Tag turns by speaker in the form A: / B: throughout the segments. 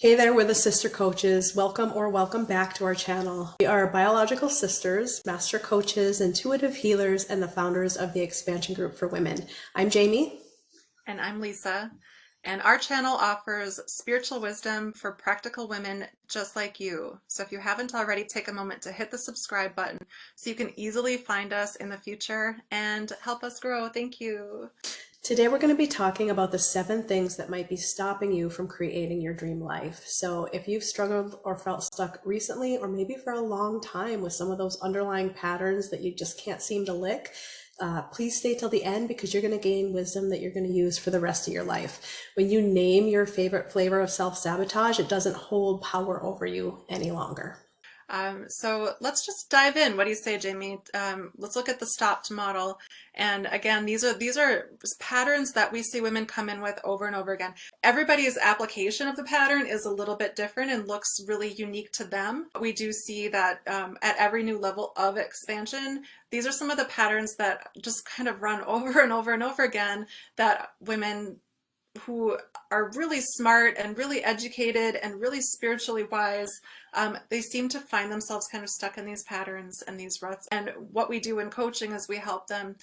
A: Hey there, we're the Sister Coaches. Welcome or welcome back to our channel. We are biological sisters, master coaches, intuitive healers, and the founders of the Expansion Group for Women. I'm Jamie.
B: And I'm Lisa, and our channel offers spiritual wisdom for practical women just like you. So if you haven't already, take a moment to hit the subscribe button so you can easily find us in the future and help us grow. Thank you.
A: Today we're going to be talking about the 7 things that might be stopping you from creating your dream life. So if you've struggled or felt stuck recently, or maybe for a long time with some of those underlying patterns that you just can't seem to lick, please stay till the end because you're going to gain wisdom that you're going to use for the rest of your life. When you name your favorite flavor of self-sabotage, it doesn't hold power over you any longer.
B: So let's just dive in. What do you say, Jamie? Let's look at the stopped model. And again, these are patterns that we see women come in with over and over again. Everybody's application of the pattern is a little bit different and looks really unique to them. We do see that at every new level of expansion, these are some of the patterns that just kind of run over and over and over again that women who are really smart and really educated and really spiritually wise, they seem to find themselves kind of stuck in these patterns and these ruts. And what we do in coaching is we help them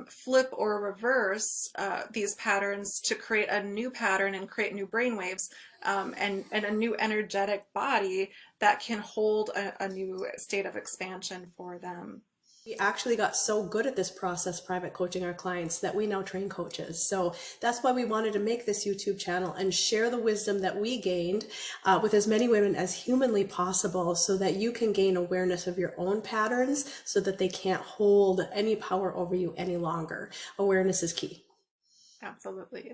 B: flip or reverse these patterns to create a new pattern and create new brainwaves and a new energetic body that can hold a new state of expansion for them.
A: We actually got so good at this process, private coaching our clients, that we now train coaches. So that's why we wanted to make this YouTube channel and share the wisdom that we gained with as many women as humanly possible so that you can gain awareness of your own patterns so that they can't hold any power over you any longer. Awareness is key.
B: Absolutely.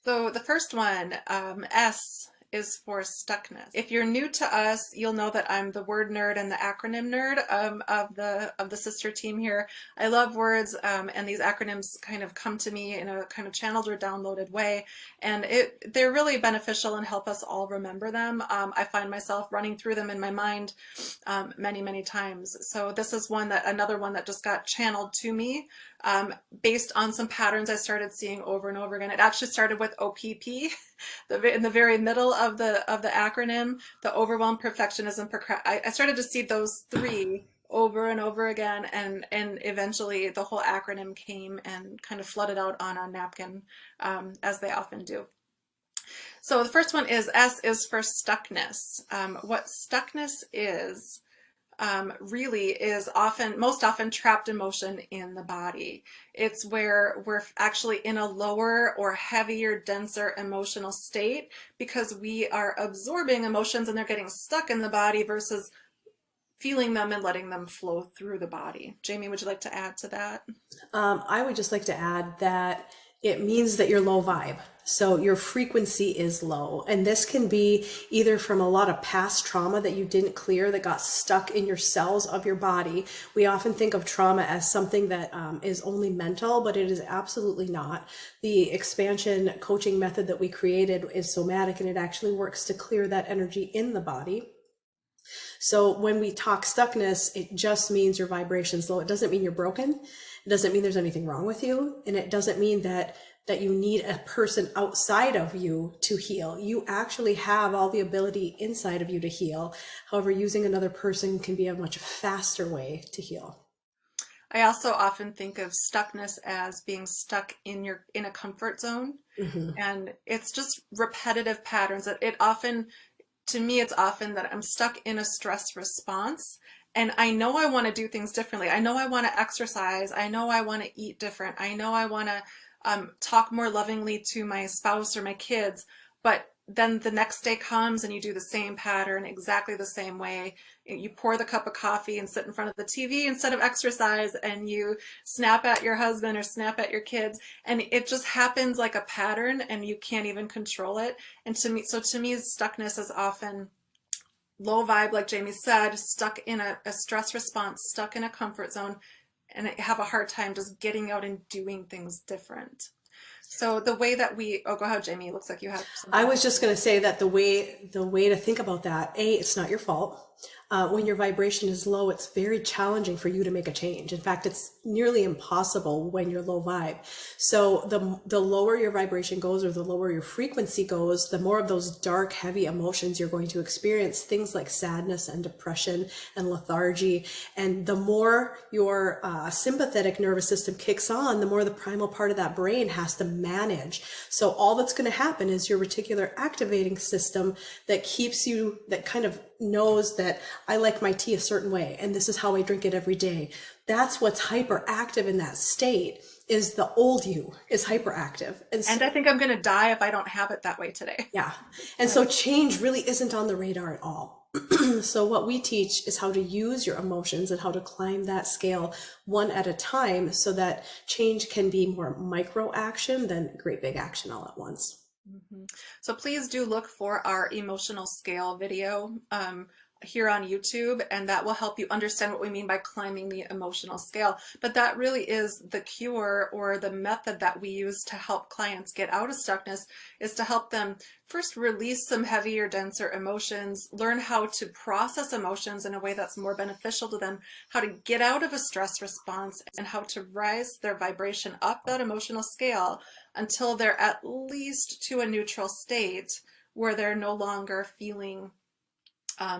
B: So the first one, S, is for stuckness. If you're new to us, you'll know that I'm the word nerd and the acronym nerd of the sister team here. I love words, and these acronyms kind of come to me in a kind of channeled or downloaded way, and they're really beneficial and help us all remember them. I find myself running through them in my mind many times. So this is another one that just got channeled to me based on some patterns I started seeing over and over again. It actually started with OPP. In the very middle of the acronym, the Overwhelm, Perfectionism, I started to see those 3 over and over again, and eventually the whole acronym came and kind of flooded out on a napkin, as they often do. So the first one is S, is for stuckness. What stuckness is really is most often trapped emotion in the body. It's where we're actually in a lower or heavier, denser emotional state because we are absorbing emotions and they're getting stuck in the body versus feeling them and letting them flow through the body. Jamie, would you like to add to that?
A: I would just like to add that it means that you're low vibe. So your frequency is low. And this can be either from a lot of past trauma that you didn't clear that got stuck in your cells of your body. We often think of trauma as something that is only mental, but it is absolutely not. The expansion coaching method that we created is somatic, and it actually works to clear that energy in the body. So when we talk stuckness, it just means your vibration's low. It doesn't mean you're broken. It doesn't mean there's anything wrong with you. And it doesn't mean that you need a person outside of you to heal. You actually have all the ability inside of you to heal. However, using another person can be a much faster way to heal.
B: I also often think of stuckness as being stuck in a comfort zone. Mm-hmm. And it's just repetitive patterns that to me, it's often that I'm stuck in a stress response and I know I want to do things differently. I know I want to exercise. I know I want to eat different. I know I want to talk more lovingly to my spouse or my kids, but then the next day comes and you do the same pattern exactly the same way. You pour the cup of coffee and sit in front of the TV instead of exercise, and you snap at your husband or snap at your kids, and it just happens like a pattern and you can't even control it. And to me, stuckness is often low vibe, like Jamie said, stuck in a stress response, stuck in a comfort zone, and I have a hard time just getting out and doing things different. So the way that go ahead, Jamie. It looks like you have something.
A: I was just going to say that the way to think about that, A, it's not your fault. When your vibration is low, it's very challenging for you to make a change. In fact, it's nearly impossible when you're low vibe. So the lower your vibration goes, or the lower your frequency goes, the more of those dark, heavy emotions you're going to experience, things like sadness and depression and lethargy. And the more your sympathetic nervous system kicks on, the more the primal part of that brain has to manage. So all that's going to happen is your reticular activating system that keeps you, that kind of knows that I like my tea a certain way and this is how I drink it every day. That's what's hyperactive in that state, is the old you is hyperactive.
B: And I think I'm going to die if I don't have it that way today.
A: Yeah. And so change really isn't on the radar at all. So what we teach is how to use your emotions and how to climb that scale one at a time, so that change can be more micro action than great big action all at once.
B: So please do look for our emotional scale video here on YouTube, and that will help you understand what we mean by climbing the emotional scale. But that really is the cure, or the method that we use to help clients get out of stuckness, is to help them first release some heavier, denser emotions, learn how to process emotions in a way that's more beneficial to them, how to get out of a stress response, and how to rise their vibration up that emotional scale until they're at least to a neutral state where they're no longer feeling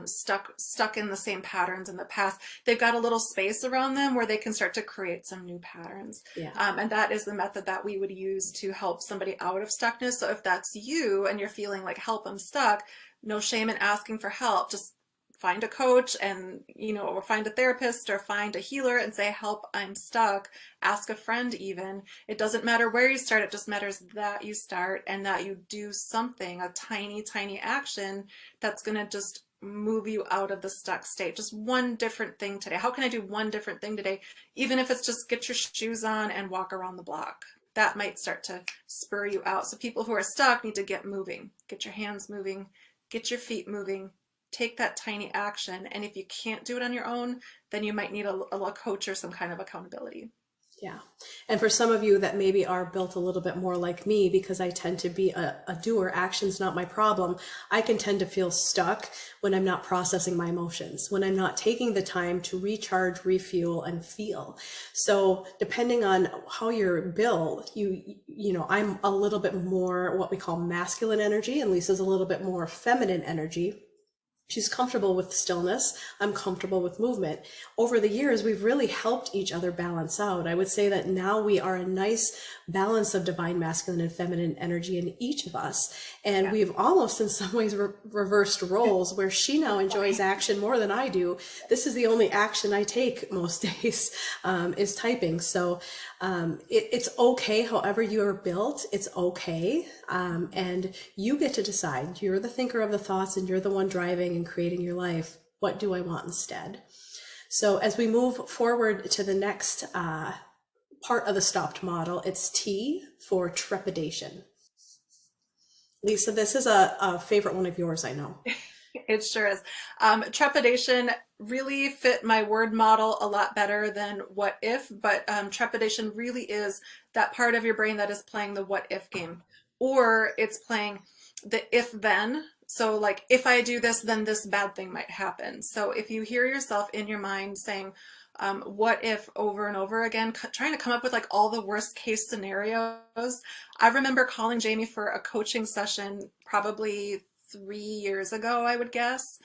B: stuck in the same patterns in the past. They've got a little space around them where they can start to create some new patterns.
A: Yeah.
B: And that is the method that we would use to help somebody out of stuckness. So if that's you and you're feeling like, help, I'm stuck, no shame in asking for help. Just find a coach, and or find a therapist, or find a healer and say, help, I'm stuck. Ask a friend even. It doesn't matter where you start, it just matters that you start, and that you do something, a tiny action that's going to just move you out of the stuck state. Just one different thing today. How can I do one different thing today? Even if it's just get your shoes on and walk around the block. That might start to spur you out. So people who are stuck need to get moving. Get your hands moving, get your feet moving, take that tiny action. And if you can't do it on your own, then you might need a coach or some kind of accountability.
A: Yeah. And for some of you that maybe are built a little bit more like me, because I tend to be a doer, action's not my problem, I can tend to feel stuck when I'm not processing my emotions, when I'm not taking the time to recharge, refuel, and feel. So depending on how you're built, I'm a little bit more what we call masculine energy, and Lisa's a little bit more feminine energy. She's comfortable with stillness. I'm comfortable with movement. Over the years, we've really helped each other balance out. I would say that now we are a nice balance of divine masculine and feminine energy in each of us. And we've almost in some ways reversed roles, where she now enjoys action more than I do. This is the only action I take most days, is typing. So it's okay however you are built. It's okay. And you get to decide. You're the thinker of the thoughts, and you're the one driving and creating your life. What do I want instead? So as we move forward to the next part of the stopped model, it's T for trepidation. Lisa, this is a favorite one of yours, I know.
B: It sure is. Trepidation really fit my word model a lot better than what if, but trepidation really is that part of your brain that is playing the what if game, or it's playing the if then. So like, if I do this, then this bad thing might happen. So if you hear yourself in your mind saying, what if over and over again, trying to come up with like all the worst case scenarios. I remember calling Jamie for a coaching session probably 3 years ago, I would guess.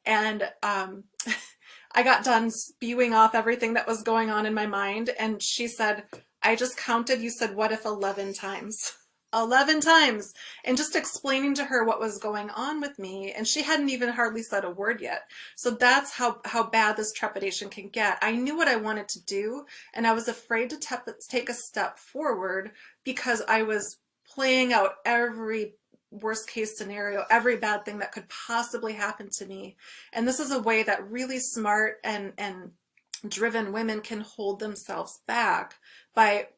B: And I got done spewing off everything that was going on in my mind. And she said, I just counted, you said, what if 11 times? 11 times, and just explaining to her what was going on with me, and she hadn't even hardly said a word yet. So that's how bad this trepidation can get. I knew what I wanted to do, and I was afraid to take a step forward because I was playing out every worst case scenario, every bad thing that could possibly happen to me. And this is a way that really smart and driven women can hold themselves back by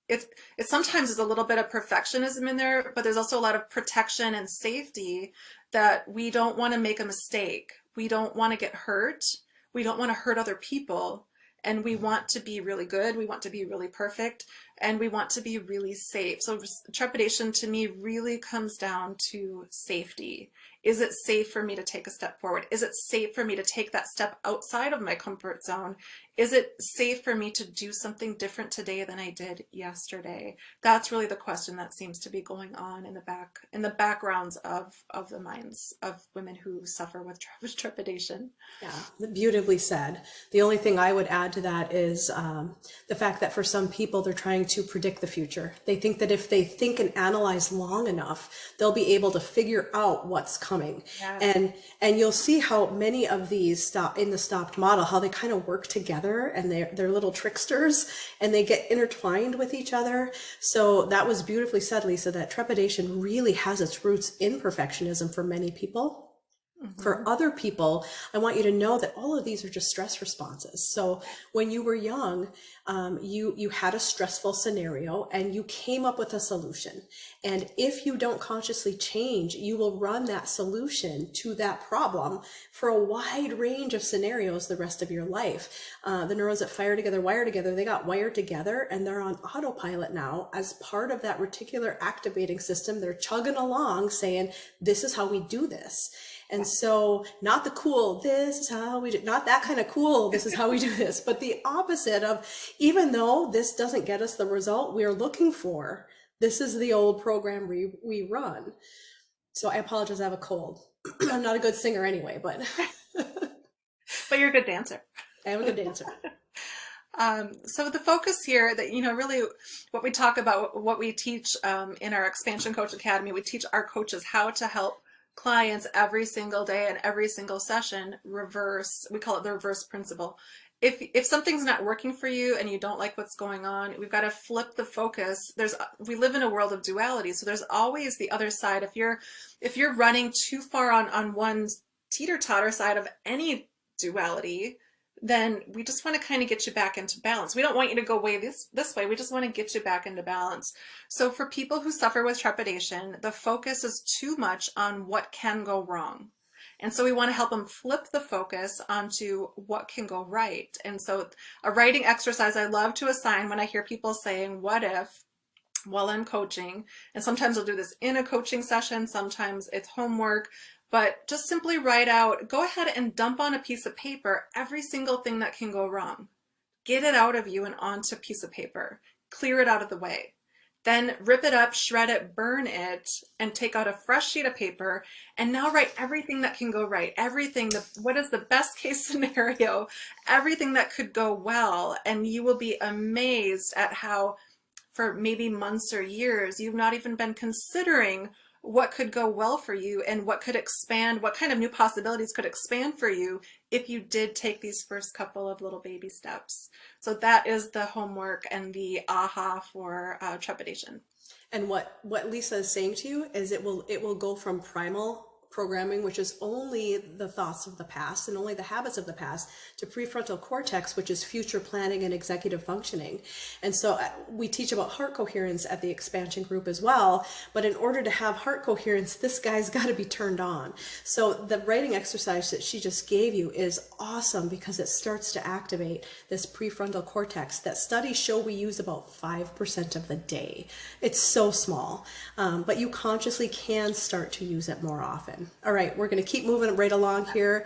B: it sometimes is a little bit of perfectionism in there, but there's also a lot of protection and safety, that we don't want to make a mistake. We don't want to get hurt. We don't want to hurt other people. And we want to be really good. We want to be really perfect. and we want to be really safe. So trepidation to me really comes down to safety. Is it safe for me to take a step forward? Is it safe for me to take that step outside of my comfort zone? Is it safe for me to do something different today than I did yesterday? That's really the question that seems to be going on in the backgrounds of the minds of women who suffer with trepidation.
A: Yeah, beautifully said. The only thing I would add to that is the fact that for some people, they're trying to predict the future. They think that if they think and analyze long enough, they'll be able to figure out what's coming.
B: Yeah.
A: And you'll see how many of these stop in the stopped model, how they kind of work together, and they're little tricksters, and they get intertwined with each other. So that was beautifully said, Lisa, that trepidation really has its roots in perfectionism for many people. For other people, I want you to know that all of these are just stress responses. So when you were young, you had a stressful scenario and you came up with a solution. And if you don't consciously change, you will run that solution to that problem for a wide range of scenarios the rest of your life. The neurons that fire together, wire together, they got wired together and they're on autopilot now as part of that reticular activating system. They're chugging along saying, this is how we do this. And so not the cool, this is how we do, not that kind of cool, this is how we do this, but the opposite of, even though this doesn't get us the result we're looking for, this is the old program we run. So I apologize, I have a cold. I'm not a good singer anyway, but.
B: But you're a good dancer.
A: I am a good dancer.
B: So the focus here that, really what we talk about, what we teach in our Expansion Coach Academy, we teach our coaches how to help clients every single day and every single session reverse, we call it the reverse principle. If something's not working for you and you don't like what's going on, we've got to flip the focus. We live in a world of duality, so there's always the other side. If you're running too far on one teeter-totter side of any duality, then we just want to kind of get you back into balance. We don't want you to go way this way. We just want to get you back into balance. So for people who suffer with trepidation, the focus is too much on what can go wrong. And so we want to help them flip the focus onto what can go right. And so a writing exercise I love to assign when I hear people saying, what if, while I'm coaching, and sometimes I'll do this in a coaching session, sometimes it's homework, but just simply write out, go ahead and dump on a piece of paper every single thing that can go wrong. Get it out of you and onto a piece of paper. Clear it out of the way. Then rip it up, shred it, burn it, and take out a fresh sheet of paper. And now write everything that can go right. Everything, what is the best case scenario, everything that could go well. And you will be amazed at how for maybe months or years, you've not even been considering what could go well for you and what could expand, what kind of new possibilities could expand for you if you did take these first couple of little baby steps. So that is the homework and the aha for trepidation.
A: And what Lisa is saying to you is it will go from primal programming, which is only the thoughts of the past and only the habits of the past, to prefrontal cortex, which is future planning and executive functioning. And so we teach about heart coherence at the expansion group as well. But in order to have heart coherence, this guy's got to be turned on. So the writing exercise that she just gave you is awesome because it starts to activate this prefrontal cortex that studies show we use about 5% of the day. It's so small, but you consciously can start to use it more often. All right, we're going to keep moving right along here.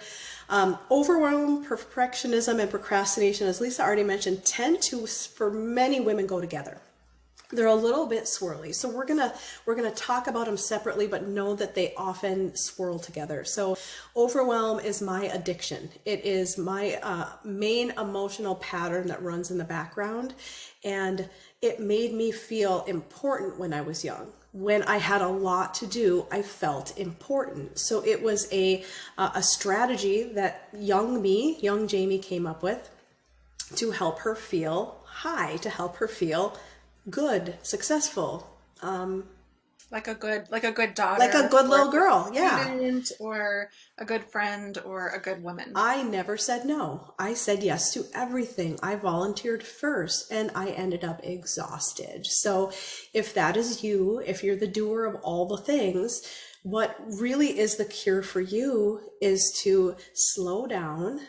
A: Overwhelm, perfectionism, and procrastination, as Lisa already mentioned, tend to, for many women, go together. They're a little bit swirly. So we're gonna talk about them separately, but know that they often swirl together. So overwhelm is my addiction. It is my main emotional pattern that runs in the background. And it made me feel important when I was young. When I had a lot to do, I felt important. So it was a strategy that young Jamie came up with to help her feel high, to help her feel good, successful,
B: like a good daughter,
A: like a good little girl, yeah,
B: student, or a good friend, or a good woman.
A: I never said no. I said yes to everything. I volunteered first, and I ended up exhausted. So if that is you, if you're the doer of all the things, what really is the cure for you is to slow down,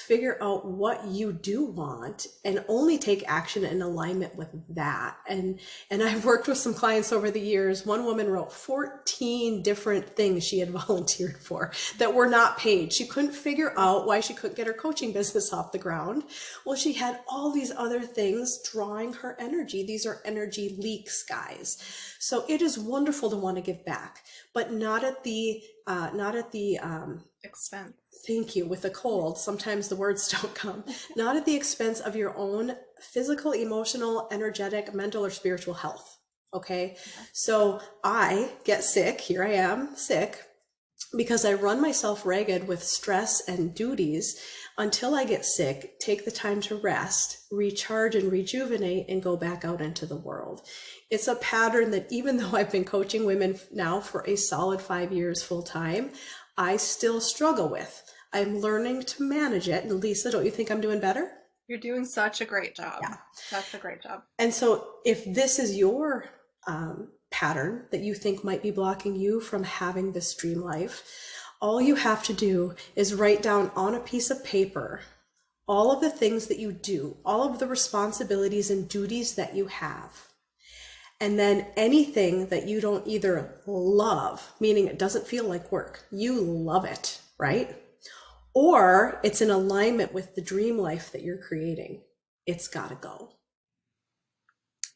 A: figure out what you do want and only take action in alignment with that. And I've worked with some clients over the years. One woman wrote 14 different things she had volunteered for that were not paid. She couldn't figure out why she couldn't get her coaching business off the ground. Well, she had all these other things drawing her energy. These are energy leaks, guys. So it is wonderful to want to give back, but not at the
B: Expense.
A: thank you, with a cold, sometimes the words don't come, not at the expense of your own physical, emotional, energetic, mental, or spiritual health. Okay. So I get sick. Here I am sick because I run myself ragged with stress and duties until I get sick, take the time to rest, recharge and rejuvenate, and go back out into the world. It's a pattern that even though I've been coaching women now for a solid 5 years full time, I still struggle with. I'm learning to manage it. And Lisa, don't you think I'm doing better?
B: You're doing such a great job.
A: Yeah.
B: That's a great job.
A: And so if this is your pattern that you think might be blocking you from having this dream life, all you have to do is write down on a piece of paper all of the things that you do, all of the responsibilities and duties that you have. And then anything that you don't either love, meaning it doesn't feel like work, you love it, right? Or it's in alignment with the dream life that you're creating, it's got to go.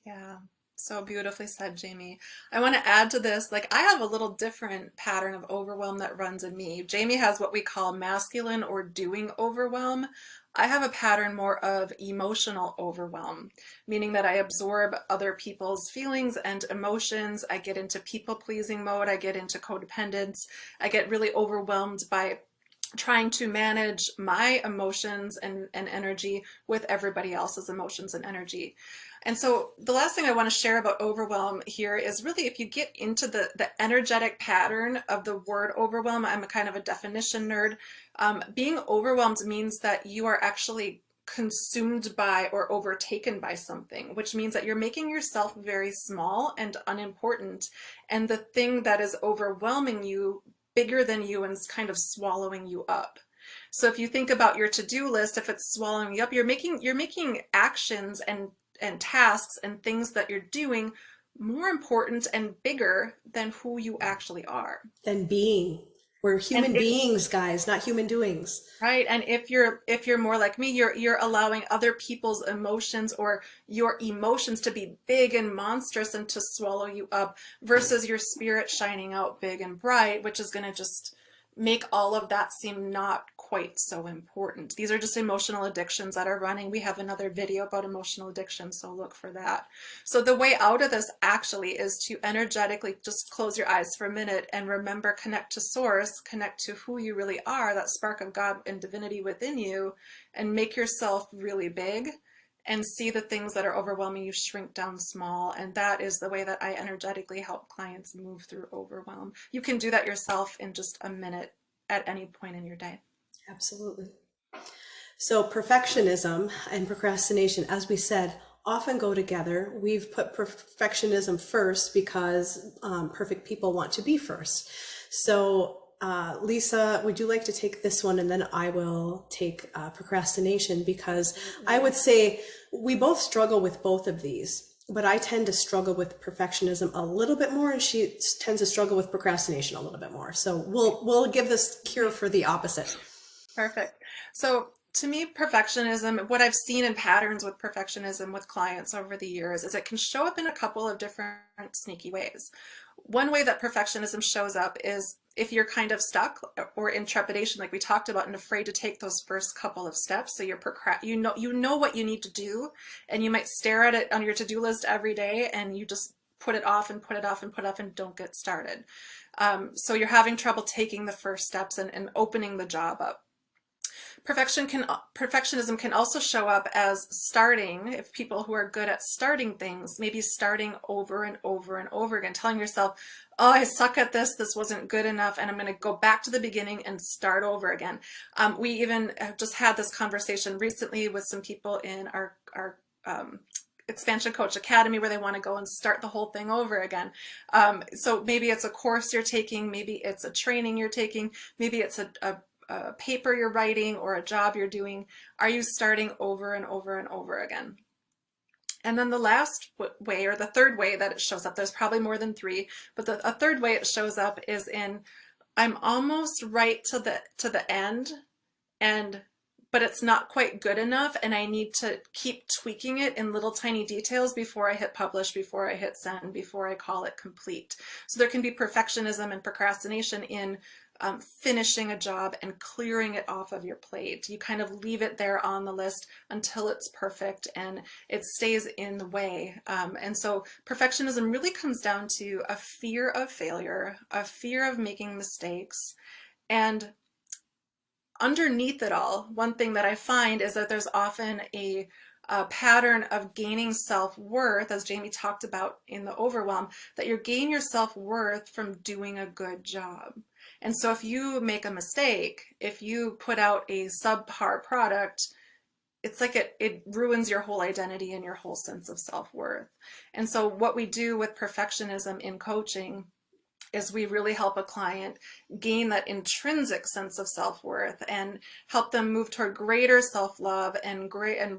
B: Yeah. So beautifully said, Jamie. I want to add to this, like I have a little different pattern of overwhelm that runs in me. Jamie has what we call masculine or doing overwhelm. I have a pattern more of emotional overwhelm, meaning that I absorb other people's feelings and emotions. I get into people-pleasing mode. I get into codependence. I get really overwhelmed by trying to manage my emotions and energy with everybody else's emotions and energy. And so the last thing I want to share about overwhelm here is really if you get into the energetic pattern of the word overwhelm, I'm a kind of a definition nerd. Being overwhelmed means that you are actually consumed by or overtaken by something, which means that you're making yourself very small and unimportant. And the thing that is overwhelming you bigger than you and kind of swallowing you up. So if you think about your to-do list, if it's swallowing you up, you're making actions and tasks and things that you're doing more important and bigger than who you actually are.
A: Than being. We're human beings, guys, not human doings.
B: Right. And if you're more like me, you're allowing other people's emotions or your emotions to be big and monstrous and to swallow you up versus your spirit shining out big and bright, which is going to just make all of that seem not quite so important. These are just emotional addictions that are running. We have another video about emotional addiction, so look for that. So the way out of this actually is to energetically just close your eyes for a minute and remember, connect to source, connect to who you really are, that spark of God and divinity within you, and make yourself really big and see the things that are overwhelming you shrink down small. And that is the way that I energetically help clients move through overwhelm. You can do that yourself in just a minute at any point in your day.
A: Absolutely. So perfectionism and procrastination, as we said, often go together. We've put perfectionism first because perfect people want to be first. So Lisa, would you like to take this one, and then I will take procrastination, because I would say we both struggle with both of these, but I tend to struggle with perfectionism a little bit more, and she tends to struggle with procrastination a little bit more. So we'll give this cure for the opposite.
B: Perfect. So to me, perfectionism, what I've seen in patterns with perfectionism with clients over the years is it can show up in a couple of different sneaky ways. One way that perfectionism shows up is if you're kind of stuck or in trepidation, like we talked about, and afraid to take those first couple of steps. So you know what you need to do, and you might stare at it on your to-do list every day, and you just put it off and put it off and put it off and don't get started. So you're having trouble taking the first steps and opening the job up. Perfectionism can also show up as starting, if people who are good at starting things, maybe starting over and over and over again, telling yourself, oh, I suck at this, this wasn't good enough, and I'm going to go back to the beginning and start over again. We even just had this conversation recently with some people in our Expansion Coach Academy where they want to go and start the whole thing over again. So maybe it's a course you're taking, maybe it's a training you're taking, maybe it's a a paper you're writing or a job you're doing, are you starting over and over and over again? And then the last way, or the third way that it shows up, there's probably more than three, but a third way it shows up is in, I'm almost right to the end, and but it's not quite good enough, and I need to keep tweaking it in little tiny details before I hit publish, before I hit send, before I call it complete. So there can be perfectionism and procrastination in finishing a job and clearing it off of your plate. You kind of leave it there on the list until it's perfect and it stays in the way. And so perfectionism really comes down to a fear of failure, a fear of making mistakes. And underneath it all, one thing that I find is that there's often a pattern of gaining self-worth, as Jamie talked about in the Overwhelm, that you gain your self-worth from doing a good job. And so if you make a mistake, if you put out a subpar product, it's like it ruins your whole identity and your whole sense of self-worth. And so what we do with perfectionism in coaching is we really help a client gain that intrinsic sense of self-worth and help them move toward greater self-love and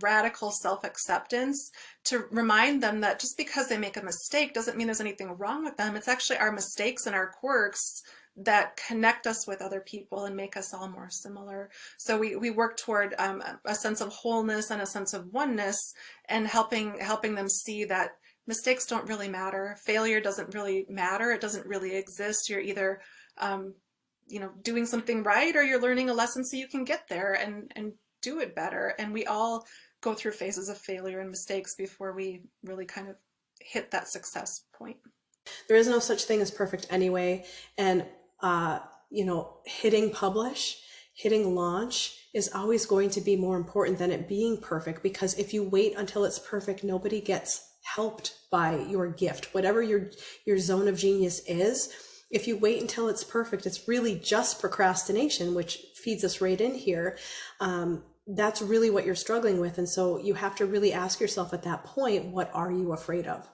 B: radical self-acceptance, to remind them that just because they make a mistake doesn't mean there's anything wrong with them. It's actually our mistakes and our quirks that connect us with other people and make us all more similar. So we work toward a sense of wholeness and a sense of oneness, and helping them see that mistakes don't really matter. Failure doesn't really matter. It doesn't really exist. You're either, doing something right, or you're learning a lesson so you can get there and do it better. And we all go through phases of failure and mistakes before we really kind of hit that success point.
A: There is no such thing as perfect anyway. And, hitting publish, hitting launch is always going to be more important than it being perfect, because if you wait until it's perfect, nobody gets helped by your gift, whatever your zone of genius is. If you wait until it's perfect, it's really just procrastination, which feeds us right in here. That's really what you're struggling with. And so you have to really ask yourself at that point, what are you afraid of?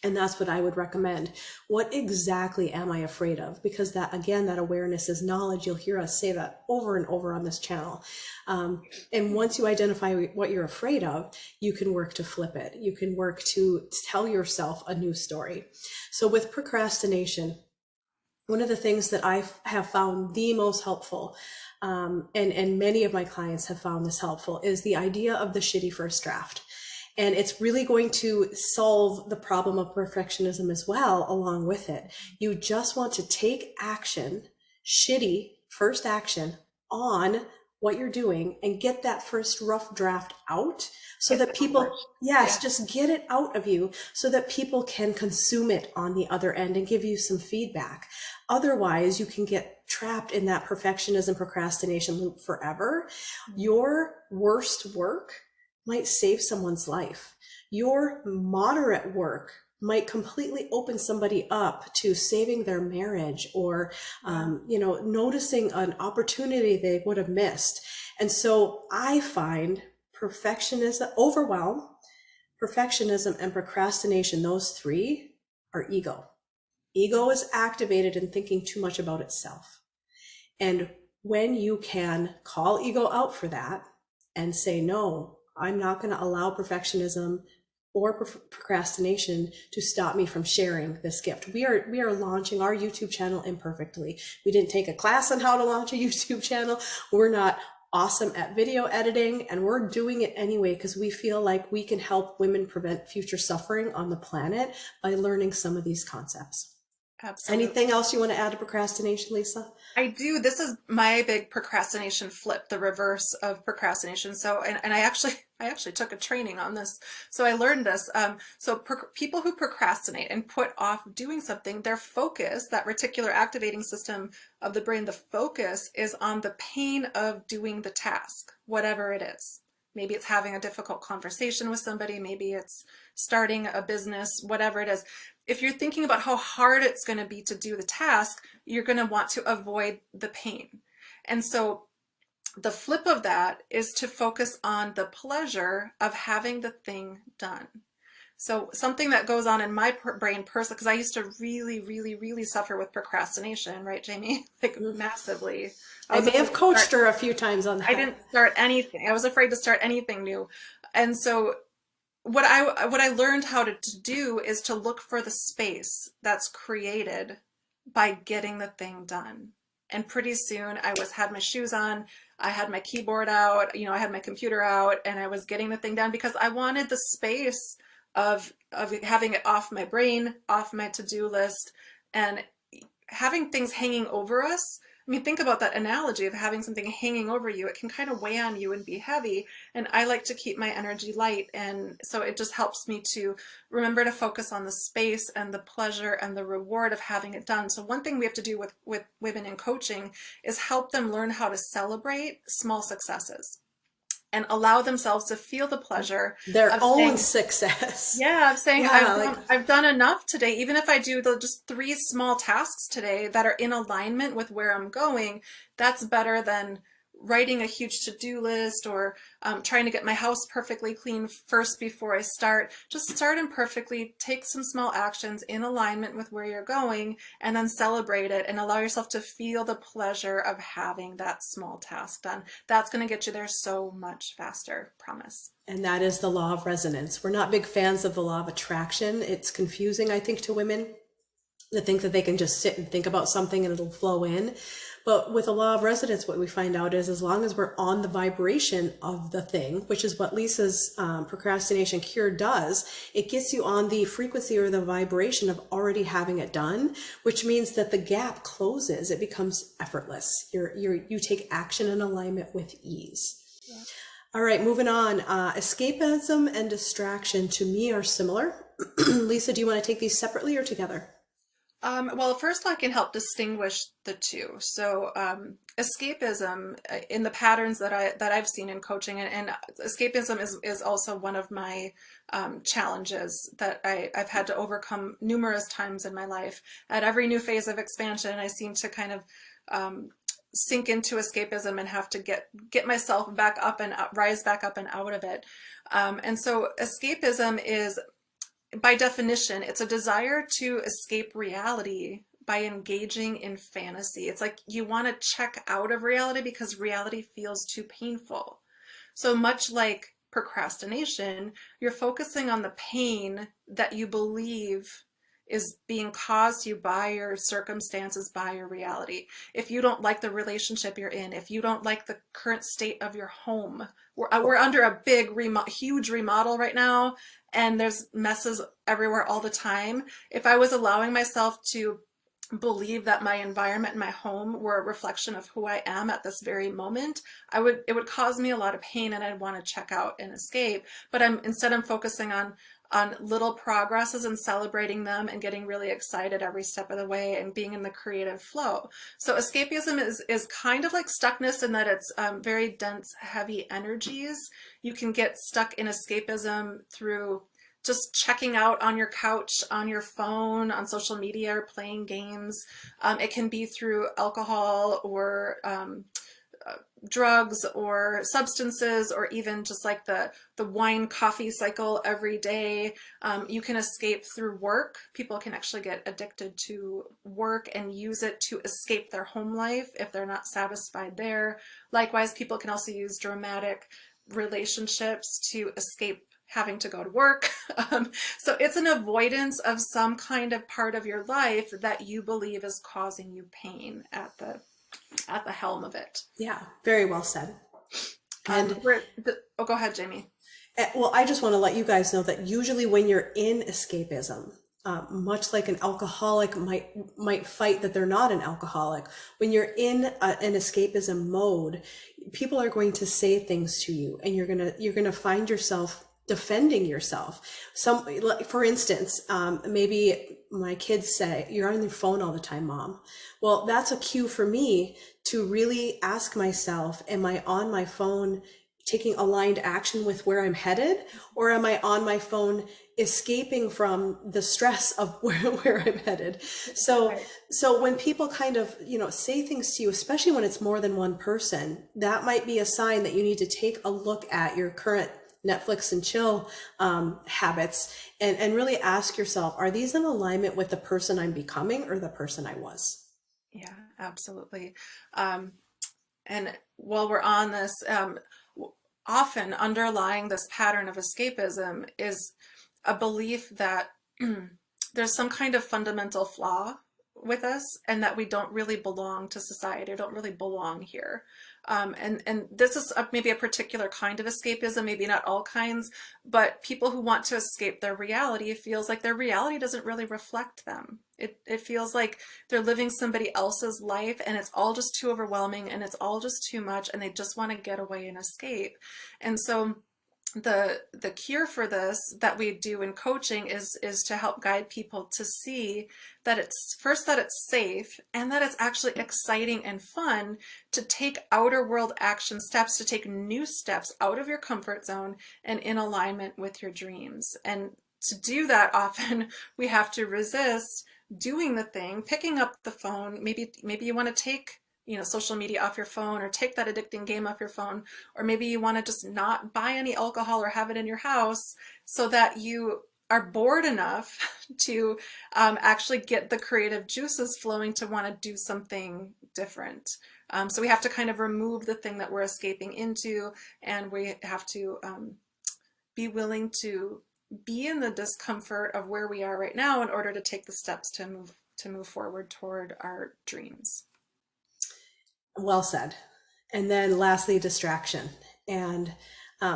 A: And that's what I would recommend. What exactly am I afraid of? Because that, again, that awareness is knowledge. You'll hear us say that over and over on this channel. And once you identify what you're afraid of, you can work to flip it. You can work to tell yourself a new story. So with procrastination, one of the things that I have found the most helpful, and many of my clients have found this helpful, is the idea of the shitty first draft. And it's really going to solve the problem of perfectionism as well along with it. You just want to take action, shitty first action, on what you're doing and get that first rough draft out so that people, just get it out of you so that people can consume it on the other end and give you some feedback. Otherwise, you can get trapped in that perfectionism procrastination loop forever. Your worst work might save someone's life. Your moderate work might completely open somebody up to saving their marriage, or, noticing an opportunity they would have missed. And so I find perfectionism, overwhelm, perfectionism, and procrastination, those three are ego. Ego is activated in thinking too much about itself. And when you can call ego out for that and say, no, I'm not going to allow perfectionism or procrastination to stop me from sharing this gift. We are launching our YouTube channel imperfectly. We didn't take a class on how to launch a YouTube channel. We're not awesome at video editing, and we're doing it anyway because we feel like we can help women prevent future suffering on the planet by learning some of these concepts.
B: Absolutely.
A: Anything else you want to add to procrastination, Lisa?
B: I do. This is my big procrastination flip, the reverse of procrastination. So, and I actually took a training on this. So I learned this. People who procrastinate and put off doing something, their focus, that reticular activating system of the brain, the focus is on the pain of doing the task, whatever it is. Maybe it's having a difficult conversation with somebody. Maybe it's starting a business, whatever it is. If you're thinking about how hard it's going to be to do the task, you're going to want to avoid the pain. And so the flip of that is to focus on the pleasure of having the thing done. So something that goes on in my brain personally, because I used to really, really, really suffer with procrastination, right, Jamie? Like
A: Mhm.
B: massively. I
A: I
B: was
A: may
B: afraid
A: have
B: to start.
A: coached her a few times on
B: I
A: that.
B: didn't start anything. I was afraid to start anything new. And so what I learned how to do is to look for the space that's created by getting the thing done. And pretty soon I was had my shoes on, I had my keyboard out, I had my computer out, and I was getting the thing done because I wanted the space of having it off my brain, off my to-do list, and having things hanging over us. I mean, think about that analogy of having something hanging over you. It can kind of weigh on you and be heavy. And I like to keep my energy light. And so it just helps me to remember to focus on the space and the pleasure and the reward of having it done. So one thing we have to do with women in coaching is help them learn how to celebrate small successes and allow themselves to feel the pleasure
A: Their
B: of
A: own
B: saying,
A: success.
B: yeah, I'm saying
A: Yeah, like
B: I've done enough today. Even if I do the just three small tasks today that are in alignment with where I'm going, that's better than writing a huge to-do list or trying to get my house perfectly clean first before I start. Just start imperfectly, take some small actions in alignment with where you're going, and then celebrate it and allow yourself to feel the pleasure of having that small task done. That's going to get you there so much faster, promise.
A: and that is the law of resonance. We're not big fans of the law of attraction. It's confusing, I think, to women that think that they can just sit and think about something and it'll flow in. But with the law of resonance, what we find out is as long as we're on the vibration of the thing, which is what Lisa's procrastination cure does, it gets you on the frequency or the vibration of already having it done, which means that the gap closes. It becomes effortless. You take action in alignment with ease.
B: Yeah.
A: All right, moving on. Escapism and distraction to me are similar. Lisa, do you want to take these separately or together?
B: Well, first I can help distinguish the two. So, escapism in the patterns that I've seen in coaching, and escapism is also one of my challenges that I've had to overcome numerous times in my life. At every new phase of expansion, I seem to kind of sink into escapism and have to get myself back up and rise back up and out of it. And so, escapism is, by definition, it's a desire to escape reality by engaging in fantasy. It's like you want to check out of reality because reality feels too painful. So much like procrastination, you're focusing on the pain that you believe is being caused to you by your circumstances, by your reality. If you don't like the relationship you're in, if you don't like the current state of your home, we're under a big, huge remodel right now, and there's messes everywhere all the time. If I was allowing myself to believe that my environment and my home were a reflection of who I am at this very moment, it would cause me a lot of pain and I'd want to check out and escape. But I'm focusing on little progresses and celebrating them and getting really excited every step of the way and being in the creative flow. So escapism is kind of like stuckness in that it's very dense, heavy energies. You can get stuck in escapism through just checking out on your couch, on your phone, on social media, or playing games. It can be through alcohol or drugs or substances, or even just like the wine coffee cycle every day. You can escape through work. People can actually get addicted to work and use it to escape their home life if they're not satisfied there. Likewise, people can also use dramatic relationships to escape having to go to work. So it's an avoidance of some kind of part of your life that you believe is causing you pain at the helm of it.
A: Yeah, very well said. And
B: Go ahead, Jamie.
A: well, I just want to let you guys know that usually when you're in escapism, much like an alcoholic might fight that they're not an alcoholic, when you're in an escapism mode, people are going to say things to you, and you're gonna find yourself defending yourself. For instance, maybe my kids say, "You're on your phone all the time, Mom." Well, that's a cue for me to really ask myself, am I on my phone taking aligned action with where I'm headed, or am I on my phone escaping from the stress of where I'm headed? So when people kind of, say things to you, especially when it's more than one person, that might be a sign that you need to take a look at your current Netflix and chill habits, and really ask yourself, are these in alignment with the person I'm becoming or the person I was?
B: Yeah, absolutely. Um, and while we're on this, often underlying this pattern of escapism is a belief that there's some kind of fundamental flaw with us and that we don't really belong to society or don't really belong here. And this is maybe a particular kind of escapism, maybe not all kinds, but people who want to escape their reality, it feels like their reality doesn't really reflect them. It feels like they're living somebody else's life and it's all just too overwhelming and it's all just too much and they just want to get away and escape. And so the cure for this that we do in coaching is to help guide people to see that it's first that it's safe and that it's actually exciting and fun to take outer world action steps, to take new steps out of your comfort zone and in alignment with your dreams. And to do that, often we have to resist doing the thing, picking up the phone. Maybe you want to take social media off your phone or take that addicting game off your phone, or maybe you want to just not buy any alcohol or have it in your house so that you are bored enough to actually get the creative juices flowing to want to do something different. So we have to kind of remove the thing that we're escaping into, and we have to be willing to be in the discomfort of where we are right now in order to take the steps to move forward toward our dreams.
A: Well said. And then lastly, distraction. And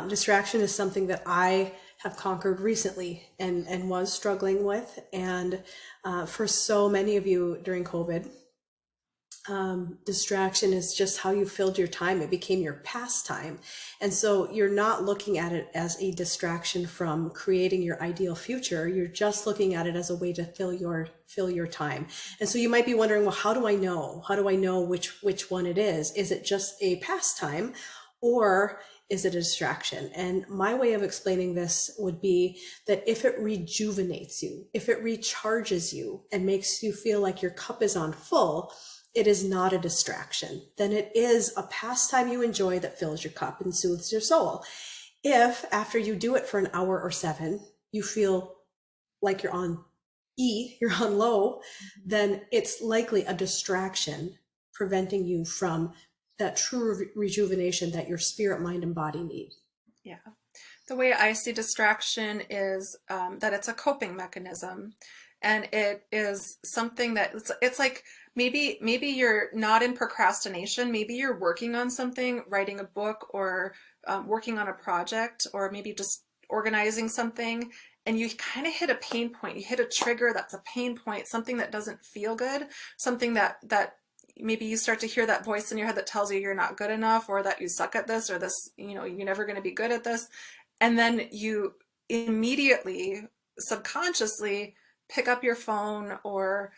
A: distraction is something that I have conquered recently and was struggling with. And for so many of you during COVID, distraction is just how you filled your time. It became your pastime. And so you're not looking at it as a distraction from creating your ideal future. You're just looking at it as a way to fill your time. And so you might be wondering, well, how do I know? How do I know which one it is? Is it just a pastime or is it a distraction? And my way of explaining this would be that if it rejuvenates you, if it recharges you and makes you feel like your cup is on full, it is not a distraction. Then it is a pastime you enjoy that fills your cup and soothes your soul. If after you do it for an hour or 7, you feel like you're on you're on low, then it's likely a distraction preventing you from that true rejuvenation that your spirit, mind, and body need.
B: Yeah. The way I see distraction is that it's a coping mechanism. And it is something that it's like maybe you're not in procrastination. Maybe you're working on something, writing a book or working on a project, or maybe just organizing something. And you kind of hit a pain point. You hit a trigger that's a pain point, something that doesn't feel good, something that maybe you start to hear that voice in your head that tells you you're not good enough, or that you suck at this, or this, you're never going to be good at this. And then you immediately, subconsciously, pick up your phone or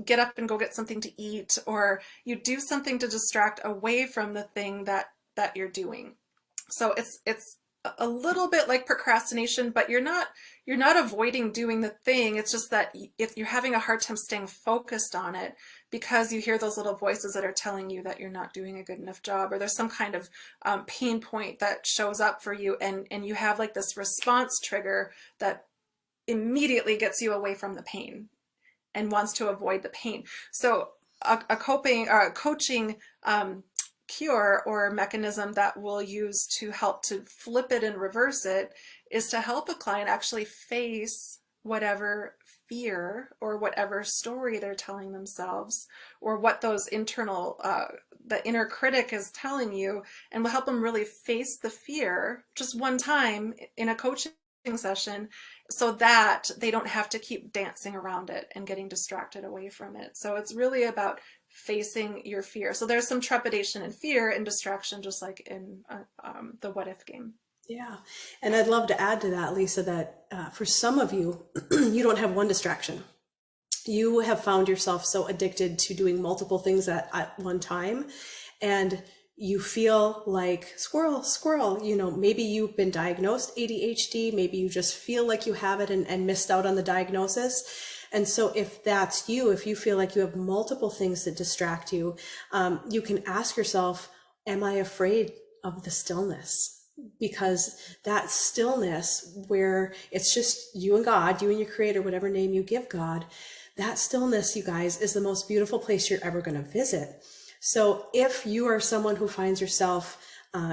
B: get up and go get something to eat, or you do something to distract away from the thing that you're doing. So it's a little bit like procrastination, but you're not avoiding doing the thing. It's just that you're having a hard time staying focused on it because you hear those little voices that are telling you that you're not doing a good enough job, or there's some kind of pain point that shows up for you, and you have like this response trigger that immediately gets you away from the pain and wants to avoid the pain. So a coping or a coaching cure or mechanism that we'll use to help to flip it and reverse it is to help a client actually face whatever fear or whatever story they're telling themselves, or what those internal the inner critic is telling you, and we'll help them really face the fear just one time in a coaching session, so that they don't have to keep dancing around it and getting distracted away from it. So it's really about facing your fear. So there's some trepidation and fear and distraction, just like in the what if game.
A: Yeah. And I'd love to add to that, Lisa, that for some of you, you don't have one distraction. You have found yourself so addicted to doing multiple things at one time, and you feel like squirrel, maybe you've been diagnosed ADHD, maybe you just feel like you have it and missed out on the diagnosis. And so if that's you, if you feel like you have multiple things that distract you, you can ask yourself, am I afraid of the stillness? because that stillness where it's just you and God, you and your creator, whatever name you give God, that stillness, you guys, is the most beautiful place you're ever going to visit. So if you are someone who finds yourself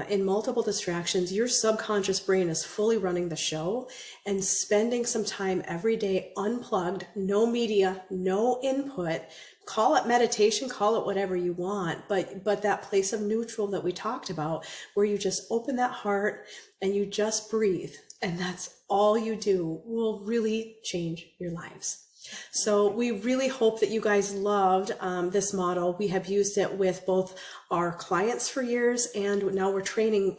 A: in multiple distractions, your subconscious brain is fully running the show, and spending some time every day unplugged, no media, no input, call it meditation, call it whatever you want, but that place of neutral that we talked about, where you just open that heart and you just breathe, and that's all you do, will really change your lives. So we really hope that you guys loved this model. We have used it with both our clients for years, and now we're training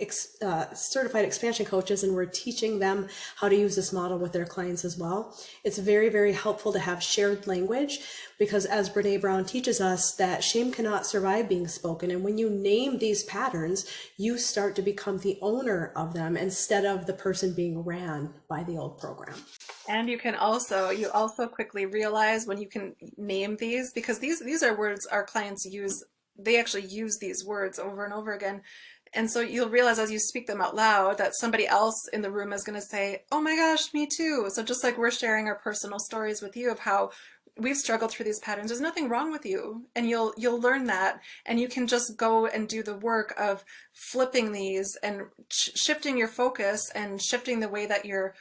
A: certified expansion coaches, and we're teaching them how to use this model with their clients as well. It's very, very helpful to have shared language, because as Brene Brown teaches us, that shame cannot survive being spoken. And when you name these patterns, you start to become the owner of them instead of the person being ran by the old program.
B: And you also quickly realize when you can name these, because these are words our clients use. They actually use these words over and over again. And so you'll realize as you speak them out loud that somebody else in the room is going to say, oh my gosh, me too. So just like we're sharing our personal stories with you of how we've struggled through these patterns, there's nothing wrong with you, and you'll learn that, and you can just go and do the work of flipping these and shifting your focus and shifting the way that your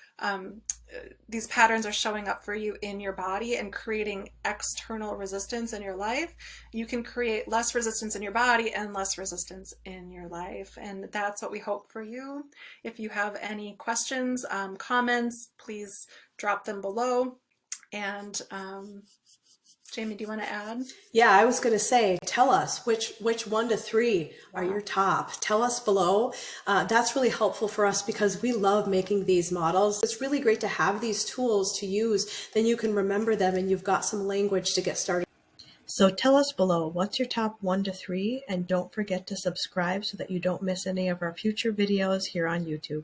B: these patterns are showing up for you in your body and creating external resistance in your life. You can create less resistance in your body and less resistance in your life, and that's what we hope for you. If you have any questions, comments, please drop them below. And Jamie, do you want to add?
A: Yeah, I was going to say, tell us which 1 to 3 are your top. Tell us below. That's really helpful for us because we love making these models. It's really great to have these tools to use. Then you can remember them and you've got some language to get started. So tell us below, what's your top 1 to 3? And don't forget to subscribe so that you don't miss any of our future videos here on YouTube.